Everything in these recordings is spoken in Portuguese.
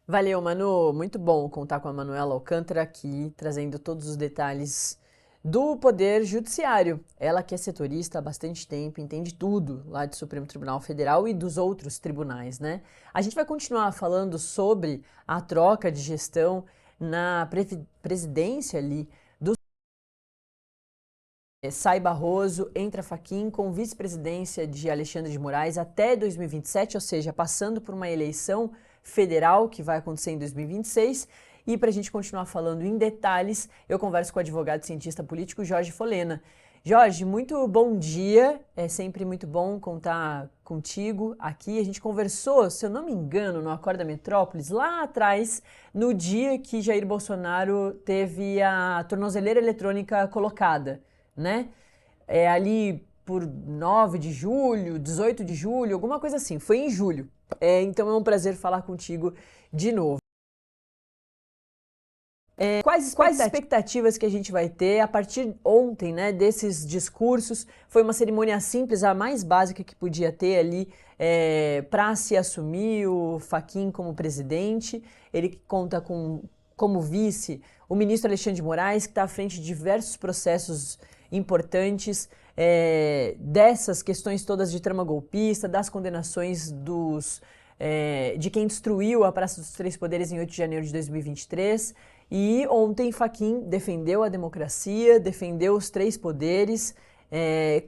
Valeu, Manu. Muito bom contar com a Manuela Alcântara aqui, trazendo todos os detalhes do Poder Judiciário. Ela que é setorista há bastante tempo, entende tudo lá do Supremo Tribunal Federal e dos outros tribunais, né? A gente vai continuar falando sobre a troca de gestão na presidência ali do Sai Barroso, entra Fachin com vice-presidência de Alexandre de Moraes até 2027, ou seja, passando por uma eleição federal que vai acontecer em 2026. E para a gente continuar falando em detalhes, eu converso com o advogado e cientista político Jorge Folena. Jorge, muito bom dia. É sempre muito bom contar contigo aqui. A gente conversou, se eu não me engano, no Acorda Metrópolis, lá atrás, no dia que Jair Bolsonaro teve a tornozeleira eletrônica colocada, né? Ali por 9 de julho, 18 de julho, alguma coisa assim. Foi em julho. Então é um prazer falar contigo de novo. Quais expectativas que a gente vai ter a partir de ontem, né, desses discursos? Foi uma cerimônia simples, a mais básica que podia ter ali para se assumir o Fachin como presidente. Ele conta com como vice o ministro Alexandre de Moraes, que está à frente de diversos processos importantes dessas questões todas de trama golpista, das condenações de quem destruiu a Praça dos Três Poderes em 8 de janeiro de 2023. E ontem Fachin defendeu a democracia, defendeu os três poderes,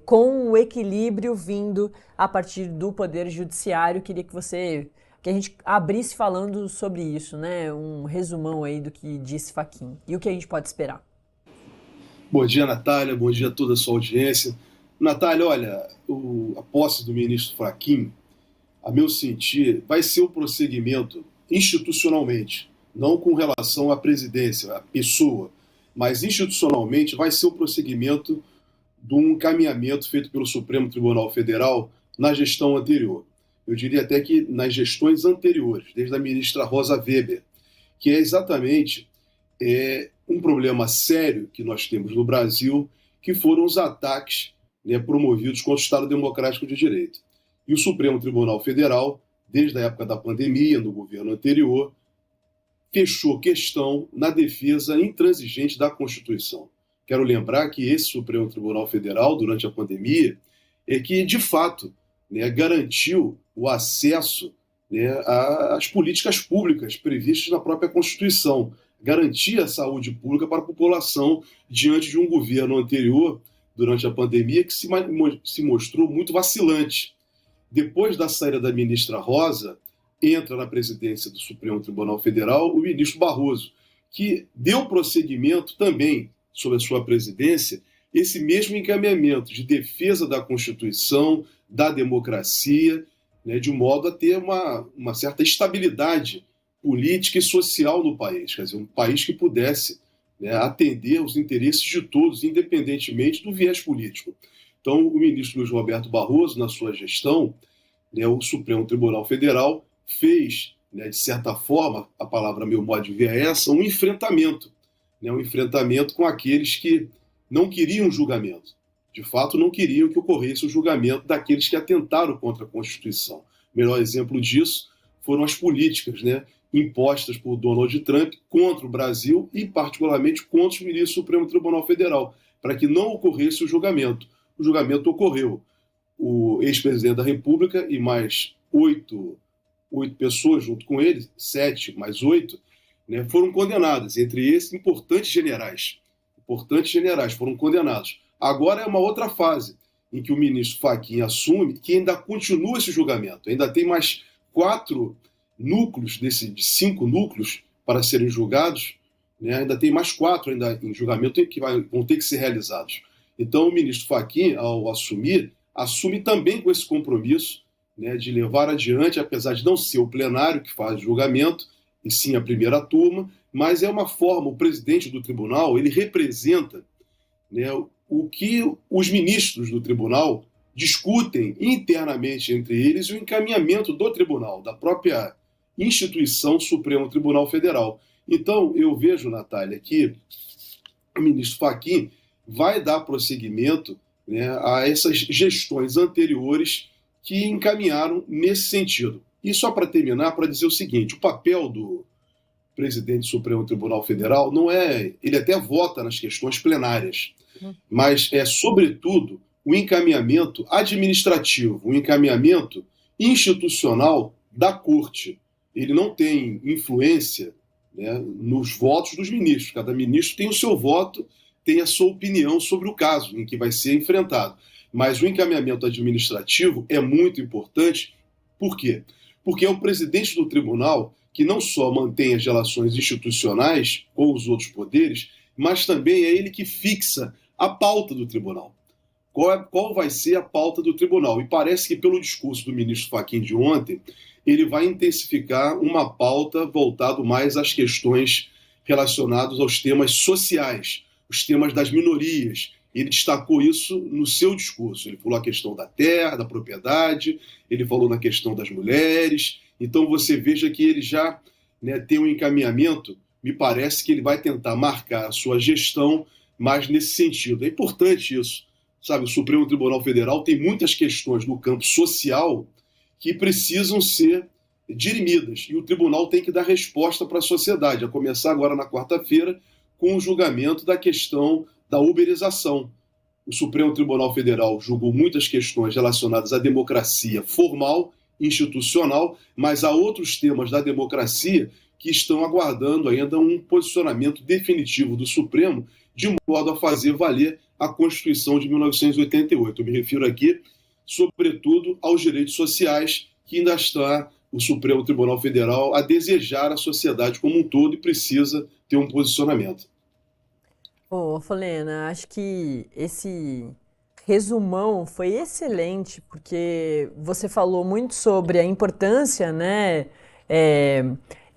com o equilíbrio vindo a partir do Poder Judiciário. Queria que a gente abrisse falando sobre isso, né? Um resumão aí do que disse Fachin e o que a gente pode esperar. Bom dia, Natália. Bom dia a toda a sua audiência. Natália, olha, a posse do ministro Fachin, a meu sentir, vai ser um prosseguimento institucionalmente, não com relação à presidência, à pessoa, mas institucionalmente vai ser um prosseguimento de um encaminhamento feito pelo Supremo Tribunal Federal na gestão anterior. Eu diria até que nas gestões anteriores, desde a ministra Rosa Weber, que é exatamente um problema sério que nós temos no Brasil, que foram os ataques, né, promovidos contra o Estado Democrático de Direito. E o Supremo Tribunal Federal, desde a época da pandemia, no governo anterior, fechou questão na defesa intransigente da Constituição. Quero lembrar que esse Supremo Tribunal Federal, durante a pandemia, é que, de fato, né, garantiu o acesso, né, às políticas públicas previstas na própria Constituição, garantia a saúde pública para a população diante de um governo anterior, durante a pandemia, que se mostrou muito vacilante. Depois da saída da ministra Rosa, entra na presidência do Supremo Tribunal Federal o ministro Barroso, que deu prosseguimento também, sob a sua presidência, esse mesmo encaminhamento de defesa da Constituição, da democracia, né, de modo a ter uma certa estabilidade política e social no país, quer dizer, um país que pudesse, né, atender os interesses de todos, independentemente do viés político. Então, o ministro Luiz Roberto Barroso, na sua gestão, né, o Supremo Tribunal Federal fez, né, de certa forma, a palavra meu modo de ver é essa, né, um enfrentamento com aqueles que não queriam julgamento. De fato, não queriam que ocorresse o julgamento daqueles que atentaram contra a Constituição. O melhor exemplo disso foram as políticas, né, impostas por Donald Trump contra o Brasil e, particularmente, contra os ministros do Supremo Tribunal Federal, para que não ocorresse o julgamento. O julgamento ocorreu. O ex-presidente da República e mais oito pessoas junto com ele, 7 mais 8, né, foram condenadas. Entre esses, importantes generais. Importantes generais foram condenados. Agora é uma outra fase, em que o ministro Fachin assume que ainda continua esse julgamento. Ainda tem mais 4 núcleos, de 5 núcleos para serem julgados, né, ainda tem mais 4 ainda em julgamento que vão ter que ser realizados. Então, o ministro Fachin, ao assumir, assume também com esse compromisso, né, de levar adiante, apesar de não ser o plenário que faz o julgamento, e sim a primeira turma, mas é uma forma, o presidente do tribunal, ele representa, né, o que os ministros do tribunal discutem internamente entre eles e o encaminhamento do tribunal, da própria instituição Supremo Tribunal Federal. Então, eu vejo, Natália, que o ministro Fachin vai dar prosseguimento, né, a essas gestões anteriores que encaminharam nesse sentido. E só para terminar, para dizer o seguinte, o papel do presidente do Supremo Tribunal Federal não é... Ele até vota nas questões plenárias, mas é, sobretudo, o encaminhamento administrativo, o encaminhamento institucional da Corte. Ele não tem influência, né, nos votos dos ministros. Cada ministro tem o seu voto, tem a sua opinião sobre o caso em que vai ser enfrentado. Mas o encaminhamento administrativo é muito importante. Por quê? Porque é o presidente do tribunal que não só mantém as relações institucionais com os outros poderes, mas também é ele que fixa a pauta do tribunal. Qual vai ser a pauta do tribunal? E parece que, pelo discurso do ministro Fachin de ontem, ele vai intensificar uma pauta voltada mais às questões relacionadas aos temas sociais, os temas das minorias. Ele destacou isso no seu discurso. Ele falou a questão da terra, da propriedade, ele falou na questão das mulheres. Então você veja que ele já, né, tem um encaminhamento, me parece que ele vai tentar marcar a sua gestão mais nesse sentido. É importante isso. Sabe, o Supremo Tribunal Federal tem muitas questões no campo social que precisam ser dirimidas. E o tribunal tem que dar resposta para a sociedade, a começar agora na quarta-feira com o julgamento da questão da uberização. O Supremo Tribunal Federal julgou muitas questões relacionadas à democracia formal, institucional, mas há outros temas da democracia que estão aguardando ainda um posicionamento definitivo do Supremo, de modo a fazer valer a Constituição de 1988. Eu me refiro aqui, sobretudo, aos direitos sociais, que ainda está o Supremo Tribunal Federal a desejar a sociedade como um todo e precisa ter um posicionamento. Ô, Folena, acho que esse resumão foi excelente, porque você falou muito sobre a importância, né,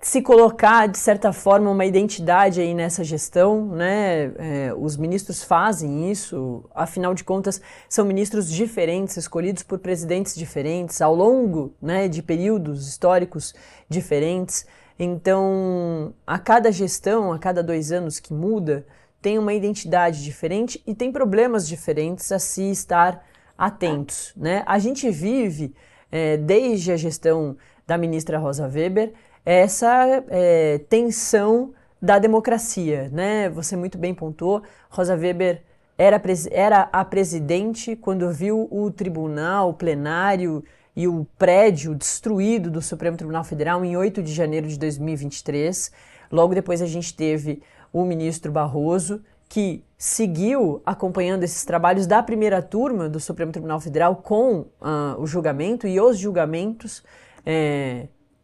se colocar, de certa forma, uma identidade aí nessa gestão, né? Os ministros fazem isso, afinal de contas, são ministros diferentes, escolhidos por presidentes diferentes, ao longo, né, de períodos históricos diferentes. Então, a cada gestão, a cada 2 anos que muda, tem uma identidade diferente e tem problemas diferentes a se estar atentos, né? A gente vive, desde a gestão da ministra Rosa Weber, essa tensão da democracia, né? Você muito bem pontuou, Rosa Weber era a presidente quando viu o tribunal, o plenário e o prédio destruído do Supremo Tribunal Federal em 8 de janeiro de 2023. Logo depois a gente teve o ministro Barroso, que seguiu acompanhando esses trabalhos da primeira turma do Supremo Tribunal Federal com o julgamento e os julgamentos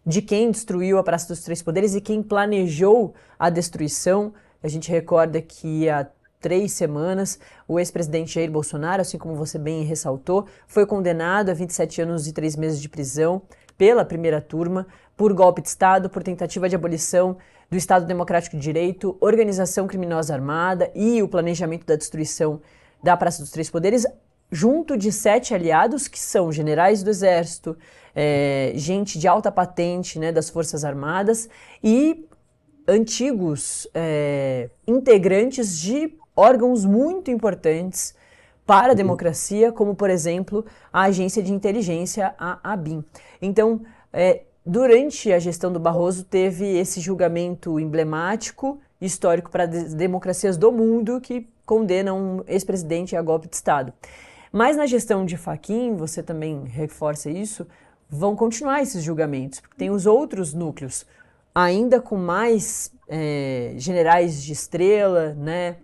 de quem destruiu a Praça dos Três Poderes e quem planejou a destruição. A gente recorda que há 3 semanas o ex-presidente Jair Bolsonaro, assim como você bem ressaltou, foi condenado a 27 anos e 3 meses de prisão pela primeira turma por golpe de Estado, por tentativa de abolição do Estado Democrático de Direito, organização criminosa armada e o planejamento da destruição da Praça dos Três Poderes, junto de 7 aliados que são generais do Exército, gente de alta patente, né, das Forças Armadas e antigos integrantes de órgãos muito importantes para a democracia, como, por exemplo, a Agência de Inteligência, a ABIN. Então, durante a gestão do Barroso, teve esse julgamento emblemático, histórico para as democracias do mundo, que condenam um ex-presidente a golpe de Estado. Mas na gestão de Fachin, você também reforça isso, vão continuar esses julgamentos, porque tem os outros núcleos, ainda com mais generais de estrela, né,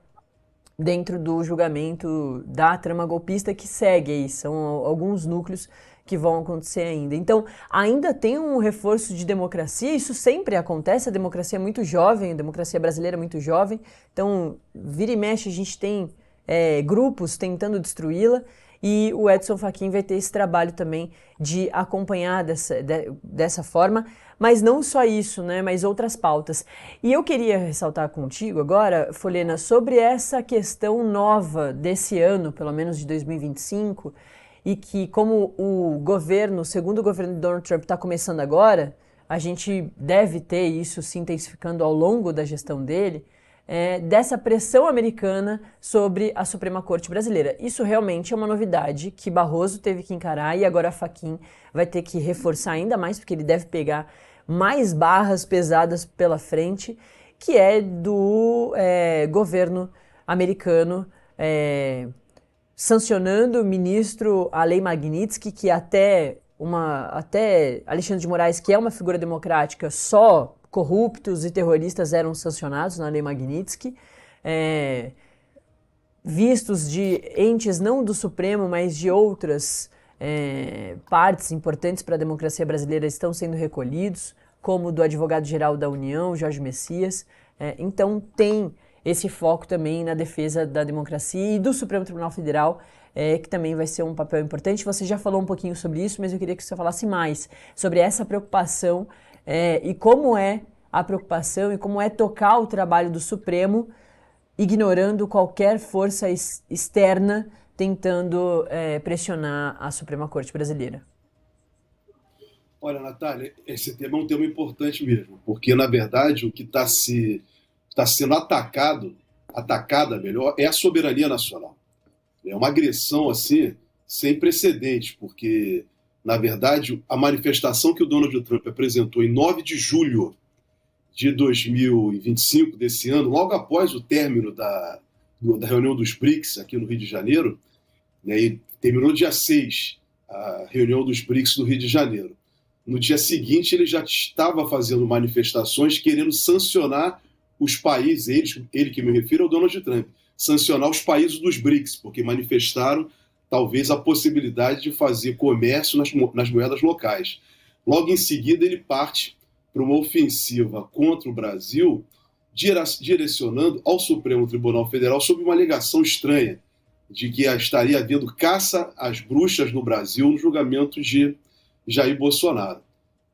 dentro do julgamento da trama golpista que segue aí. São alguns núcleos que vão acontecer ainda. Então, ainda tem um reforço de democracia, isso sempre acontece, a democracia é muito jovem, a democracia brasileira é muito jovem, então, vira e mexe, a gente tem grupos tentando destruí-la, e o Edson Fachin vai ter esse trabalho também de acompanhar dessa forma, mas não só isso, né, mas outras pautas. E eu queria ressaltar contigo agora, Folena, sobre essa questão nova desse ano, pelo menos de 2025, e que como o segundo governo de Donald Trump está começando agora, a gente deve ter isso se intensificando ao longo da gestão dele, dessa pressão americana sobre a Suprema Corte brasileira. Isso realmente é uma novidade que Barroso teve que encarar e agora Fachin vai ter que reforçar ainda mais, porque ele deve pegar mais barras pesadas pela frente, que é do governo americano sancionando o ministro Alei Magnitsky, que até Alexandre de Moraes, que é uma figura democrática, só corruptos e terroristas eram sancionados na Lei Magnitsky, vistos de entes não do Supremo, mas de outras partes importantes para a democracia brasileira estão sendo recolhidos, como do advogado-geral da União, Jorge Messias. Então tem esse foco também na defesa da democracia e do Supremo Tribunal Federal, que também vai ser um papel importante. Você já falou um pouquinho sobre isso, mas eu queria que você falasse mais sobre essa preocupação e como é a preocupação e como é tocar o trabalho do Supremo, ignorando qualquer força externa tentando pressionar a Suprema Corte brasileira. Olha, Natália, esse tema é um tema importante mesmo, porque, na verdade, o que está sendo atacada melhor, é a soberania nacional. É uma agressão, assim, sem precedentes, porque, na verdade, a manifestação que o Donald Trump apresentou em 9 de julho de 2025, desse ano, logo após o término da reunião dos BRICS aqui no Rio de Janeiro, né, e terminou dia 6, a reunião dos BRICS no Rio de Janeiro. No dia seguinte, ele já estava fazendo manifestações querendo sancionar os países, ele que me refiro ao Donald Trump, sancionar os países dos BRICS, porque manifestaram talvez a possibilidade de fazer comércio nas moedas locais. Logo em seguida, ele parte para uma ofensiva contra o Brasil, direcionando ao Supremo Tribunal Federal sob uma alegação estranha de que estaria havendo caça às bruxas no Brasil no julgamento de Jair Bolsonaro.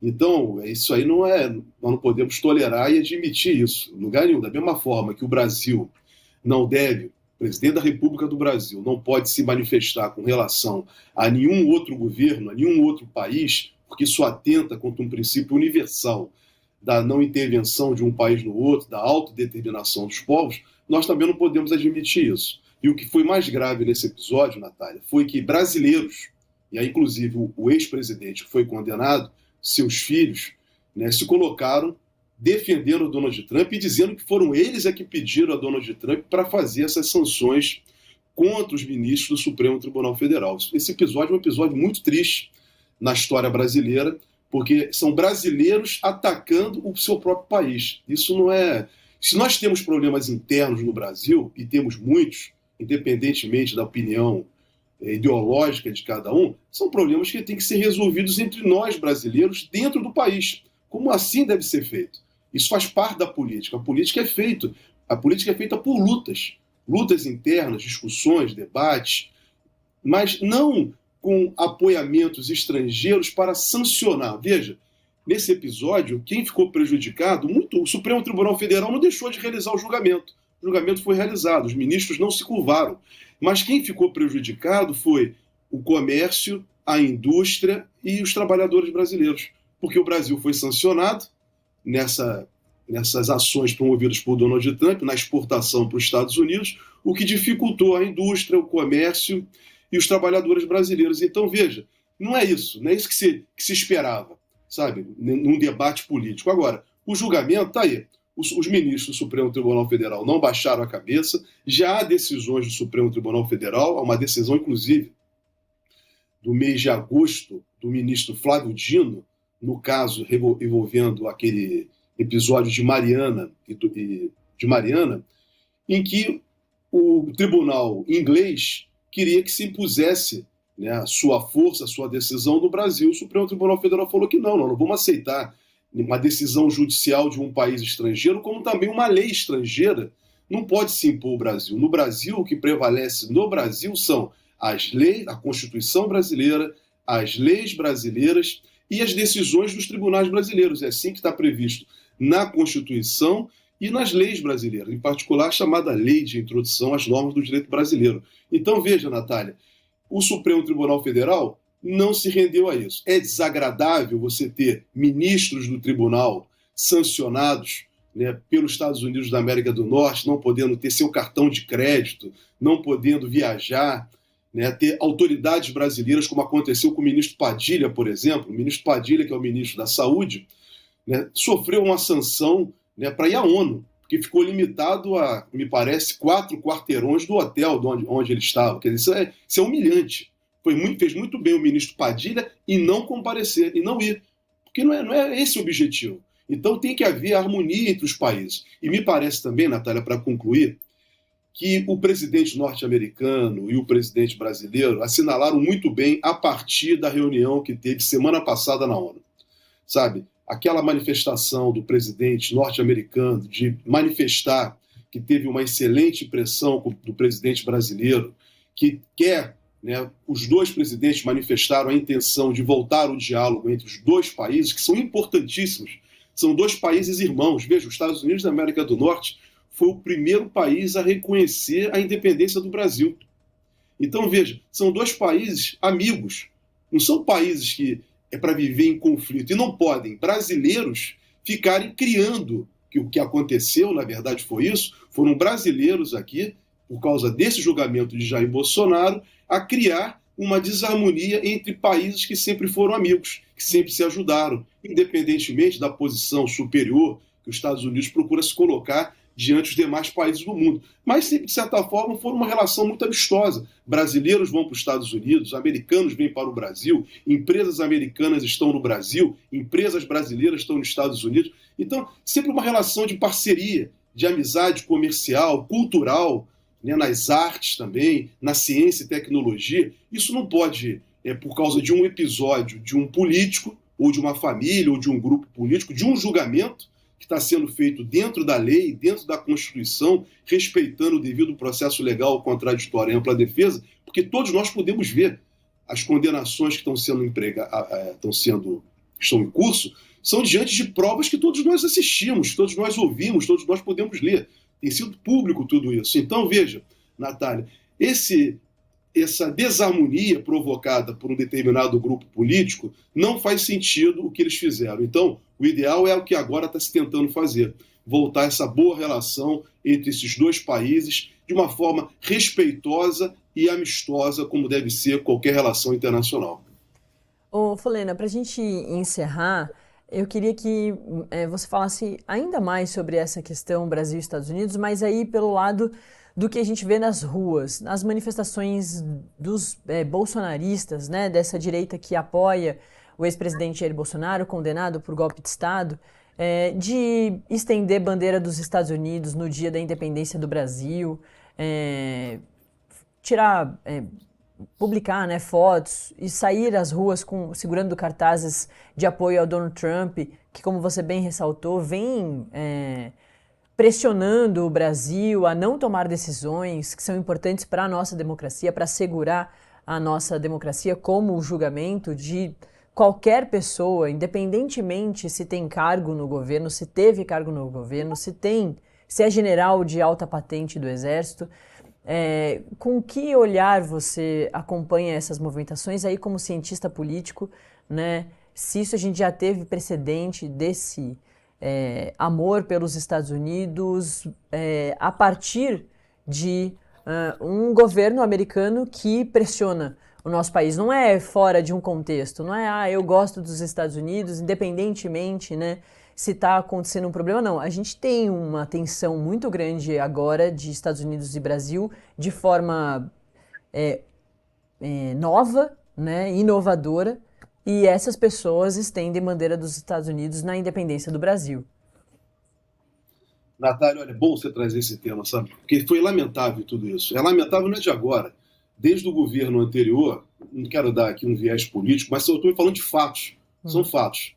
Então, isso aí nós não podemos tolerar e admitir isso, em lugar nenhum. Da mesma forma que o Brasil não deve, o presidente da República do Brasil não pode se manifestar com relação a nenhum outro governo, a nenhum outro país, porque isso atenta contra um princípio universal da não intervenção de um país no outro, da autodeterminação dos povos, nós também não podemos admitir isso. E o que foi mais grave nesse episódio, Natália, foi que brasileiros, e aí inclusive o ex-presidente que foi condenado, seus filhos, né, se colocaram defendendo o Donald Trump e dizendo que foram eles que pediram a Donald Trump para fazer essas sanções contra os ministros do Supremo Tribunal Federal. Esse episódio é um episódio muito triste na história brasileira, porque são brasileiros atacando o seu próprio país. Isso não é... Se nós temos problemas internos no Brasil, e temos muitos, independentemente da opinião ideológica de cada um, são problemas que têm que ser resolvidos entre nós, brasileiros, dentro do país. Como assim deve ser feito? Isso faz parte da política. A política é feita por lutas internas, discussões, debates, mas não com apoiamentos estrangeiros para sancionar. Veja, nesse episódio, quem ficou prejudicado, o Supremo Tribunal Federal não deixou de realizar o julgamento. O julgamento foi realizado, os ministros não se curvaram. Mas quem ficou prejudicado foi o comércio, a indústria e os trabalhadores brasileiros. Porque o Brasil foi sancionado nessas ações promovidas por Donald Trump, na exportação para os Estados Unidos, o que dificultou a indústria, o comércio e os trabalhadores brasileiros. Então, veja, não é isso que se esperava, sabe, num debate político. Agora, o julgamento está aí. Os ministros do Supremo Tribunal Federal não baixaram a cabeça, já há decisões do Supremo Tribunal Federal, há uma decisão, inclusive, do mês de agosto, do ministro Flávio Dino, no caso envolvendo aquele episódio de Mariana, em que o tribunal inglês queria que se impusesse, né, a sua força, a sua decisão no Brasil. O Supremo Tribunal Federal falou que não vamos aceitar uma decisão judicial de um país estrangeiro, como também uma lei estrangeira não pode se impor ao Brasil. No Brasil, o que prevalece no Brasil são as leis, a Constituição brasileira, as leis brasileiras e as decisões dos tribunais brasileiros. É assim que está previsto na Constituição e nas leis brasileiras, em particular a chamada Lei de Introdução às Normas do Direito Brasileiro. Então, veja, Natália, o Supremo Tribunal Federal não se rendeu a isso. É desagradável você ter ministros do tribunal sancionados né, pelos Estados Unidos da América do Norte, não podendo ter seu cartão de crédito, não podendo viajar, né, ter autoridades brasileiras, como aconteceu com o ministro Padilha, por exemplo. O ministro Padilha, que é o ministro da Saúde, né, sofreu uma sanção, né, para ir à ONU, que ficou limitado a, me parece, 4 quarteirões do hotel onde ele estava. Quer dizer, isso é humilhante. Fez muito bem o ministro Padilha em não comparecer, e não ir. Porque não é esse o objetivo. Então tem que haver harmonia entre os países. E me parece também, Natália, para concluir, que o presidente norte-americano e o presidente brasileiro assinalaram muito bem a partir da reunião que teve semana passada na ONU. Sabe? Aquela manifestação do presidente norte-americano de manifestar que teve uma excelente impressão do presidente brasileiro, que quer, né, os dois presidentes manifestaram a intenção de voltar ao diálogo entre os dois países, que são importantíssimos. São dois países irmãos. Veja, os Estados Unidos da América do Norte foi o primeiro país a reconhecer a independência do Brasil. Então, veja, são dois países amigos. Não são países que é para viver em conflito. E não podem brasileiros ficarem criando, que o que aconteceu, na verdade, foi isso. Foram brasileiros aqui, por causa desse julgamento de Jair Bolsonaro, a criar uma desarmonia entre países que sempre foram amigos, que sempre se ajudaram, independentemente da posição superior que os Estados Unidos procura se colocar diante dos demais países do mundo. Mas, de certa forma, foi uma relação muito amistosa. Brasileiros vão para os Estados Unidos, americanos vêm para o Brasil, empresas americanas estão no Brasil, empresas brasileiras estão nos Estados Unidos. Então, sempre uma relação de parceria, de amizade comercial, cultural, né, nas artes também, na ciência e tecnologia. Isso não pode, por causa de um episódio de um político, ou de uma família, ou de um grupo político, de um julgamento, que está sendo feito dentro da lei, dentro da Constituição, respeitando o devido processo legal contraditório e ampla defesa, porque todos nós podemos ver as condenações que estão em curso, são diante de provas que todos nós assistimos, todos nós ouvimos, todos nós podemos ler. Tem sido público tudo isso. Então, veja, Natália, essa desarmonia provocada por um determinado grupo político não faz sentido o que eles fizeram. Então, o ideal é o que agora está se tentando fazer, voltar essa boa relação entre esses dois países de uma forma respeitosa e amistosa, como deve ser qualquer relação internacional. Ô, Folena, para a gente encerrar, eu queria que você falasse ainda mais sobre essa questão Brasil e Estados Unidos, mas aí pelo lado do que a gente vê nas ruas, nas manifestações dos bolsonaristas, né, dessa direita que apoia o ex-presidente Jair Bolsonaro, condenado por golpe de Estado, de estender bandeira dos Estados Unidos no dia da independência do Brasil, publicar, né, fotos e sair às ruas segurando cartazes de apoio ao Donald Trump, que, como você bem ressaltou, vem pressionando o Brasil a não tomar decisões que são importantes para a nossa democracia, para assegurar a nossa democracia, como o julgamento de qualquer pessoa, independentemente se tem cargo no governo, se teve cargo no governo, se é general de alta patente do Exército. Com que olhar você acompanha essas movimentações aí como cientista político, né? Se isso a gente já teve precedente desse amor pelos Estados Unidos a partir de um governo americano que pressiona o nosso país. Não é fora de um contexto, não é eu gosto dos Estados Unidos, independentemente, né, se está acontecendo um problema, não. A gente tem uma tensão muito grande agora de Estados Unidos e Brasil de forma nova, né, inovadora, e essas pessoas estendem bandeira dos Estados Unidos na independência do Brasil. Natália, olha, é bom você trazer esse tema, sabe? Porque foi lamentável tudo isso. É lamentável não é de agora. Desde o governo anterior, não quero dar aqui um viés político, mas eu estou falando de fatos. São fatos.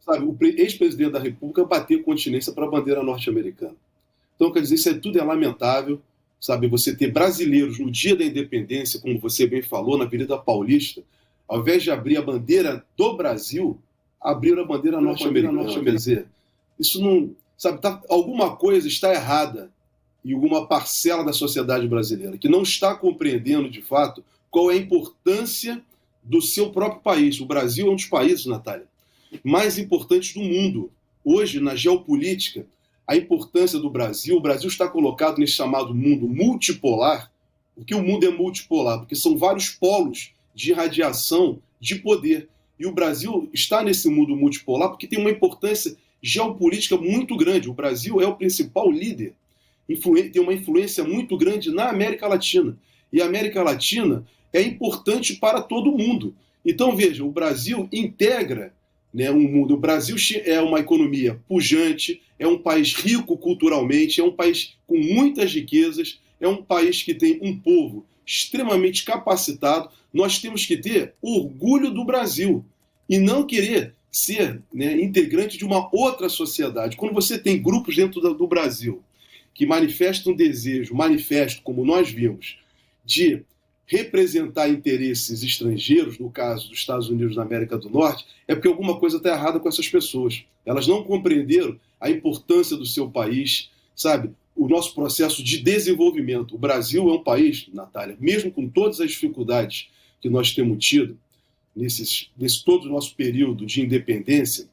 Sabe, o ex-presidente da República bateu continência para a bandeira norte-americana. Então, quer dizer, isso tudo é lamentável. Sabe, você ter brasileiros no dia da independência, como você bem falou, na Avenida Paulista, ao invés de abrir a bandeira do Brasil, abriram a bandeira norte-americana. Quer dizer, isso não... Sabe, alguma coisa está errada em alguma parcela da sociedade brasileira, que não está compreendendo, de fato, qual é a importância do seu próprio país. O Brasil é um dos países, Natália, mais importantes do mundo. Hoje, na geopolítica, a importância do Brasil. O Brasil está colocado nesse chamado mundo multipolar. Porque o mundo é multipolar? Porque são vários polos de radiação de poder. E o Brasil está nesse mundo multipolar porque tem uma importância geopolítica muito grande. O Brasil é o principal líder, tem uma influência muito grande na América Latina. E a América Latina é importante para todo mundo. Então, veja, o Brasil integra, né, um mundo. O Brasil é uma economia pujante, é um país rico culturalmente, é um país com muitas riquezas, é um país que tem um povo extremamente capacitado. Nós temos que ter orgulho do Brasil e não querer ser, né, integrante de uma outra sociedade. Quando você tem grupos dentro do Brasil que manifestam desejo, manifesto, como nós vimos, de representar interesses estrangeiros, no caso dos Estados Unidos da América do Norte, é porque alguma coisa está errada com essas pessoas. Elas não compreenderam a importância do seu país, sabe? O nosso processo de desenvolvimento. O Brasil é um país, Natália, mesmo com todas as dificuldades que nós temos tido, nesse todo o nosso período de independência,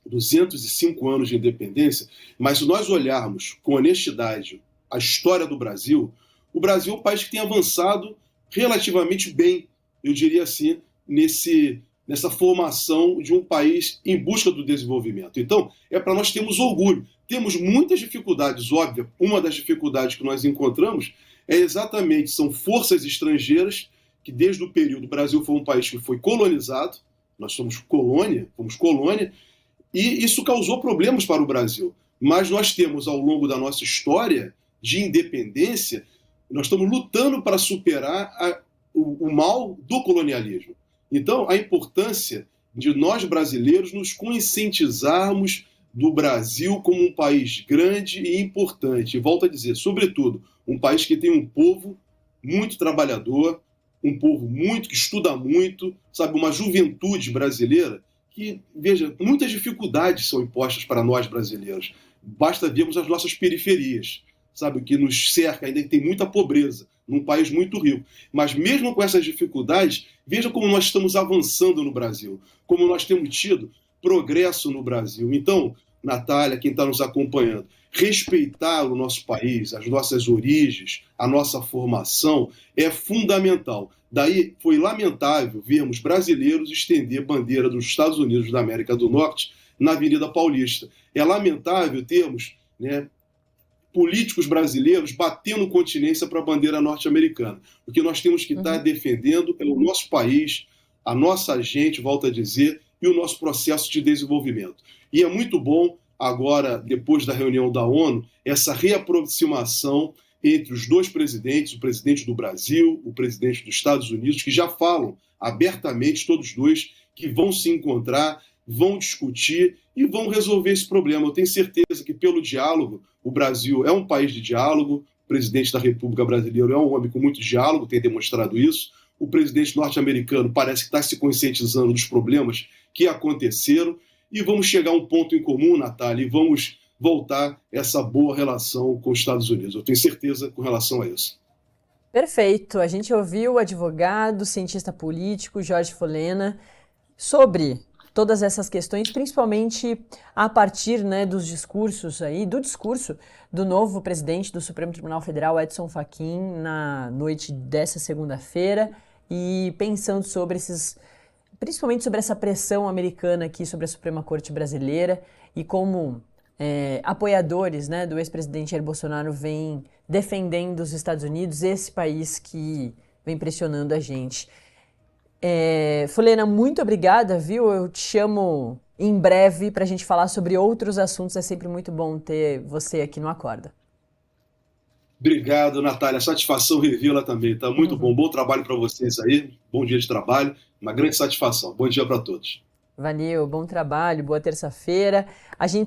205 anos de independência, mas se nós olharmos com honestidade a história do Brasil, o Brasil é um país que tem avançado relativamente bem, eu diria assim, nessa formação de um país em busca do desenvolvimento. Então, é para nós termos orgulho. Temos muitas dificuldades, óbvio. Uma das dificuldades que nós encontramos são forças estrangeiras, que desde o período o Brasil foi um país que foi colonizado, nós fomos colônia, e isso causou problemas para o Brasil. Mas nós temos, ao longo da nossa história de independência, nós estamos lutando para superar o mal do colonialismo. Então, a importância de nós brasileiros nos conscientizarmos do Brasil como um país grande e importante. E volto a dizer, sobretudo, um país que tem um povo muito trabalhador, um povo que estuda muito, sabe, uma juventude brasileira que, veja, muitas dificuldades são impostas para nós brasileiros. Basta vermos as nossas periferias, sabe, o que nos cerca, ainda tem muita pobreza, num país muito rico. Mas mesmo com essas dificuldades, veja como nós estamos avançando no Brasil, como nós temos tido progresso no Brasil. Então, Natália, quem está nos acompanhando, respeitar o nosso país, as nossas origens, a nossa formação é fundamental. Daí foi lamentável vermos brasileiros estender bandeira dos Estados Unidos da América do Norte na Avenida Paulista. É lamentável termos, né, políticos brasileiros batendo continência para a bandeira norte-americana. O que nós temos que estar defendendo é o nosso país, a nossa gente, volto a dizer, e o nosso processo de desenvolvimento. E é muito bom, agora, depois da reunião da ONU, essa reaproximação entre os dois presidentes, o presidente do Brasil, o presidente dos Estados Unidos, que já falam abertamente, todos dois, que vão se encontrar, vão discutir e vão resolver esse problema. Eu tenho certeza que, pelo diálogo, o Brasil é um país de diálogo, o presidente da República Brasileira é um homem com muito diálogo, tem demonstrado isso. O presidente norte-americano parece que está se conscientizando dos problemas que aconteceram e vamos chegar a um ponto em comum, Natália, e vamos voltar essa boa relação com os Estados Unidos. Eu tenho certeza com relação a isso. Perfeito. A gente ouviu o advogado, cientista político, Jorge Folena, sobre todas essas questões, principalmente a partir, né, dos discursos aí, do discurso do novo presidente do Supremo Tribunal Federal, Edson Fachin, na noite dessa segunda-feira, e pensando sobre principalmente sobre essa pressão americana aqui sobre a Suprema Corte brasileira e como apoiadores, né, do ex-presidente Jair Bolsonaro vêm defendendo os Estados Unidos, esse país que vem pressionando a gente. Folena, muito obrigada, viu? Eu te chamo em breve para a gente falar sobre outros assuntos. É sempre muito bom ter você aqui no Acorda. Obrigado, Natália. Satisfação revê-la também. Tá muito bom. Bom trabalho para vocês aí. Bom dia de trabalho. Uma grande satisfação. Bom dia para todos. Valeu, bom trabalho, boa terça-feira. A gente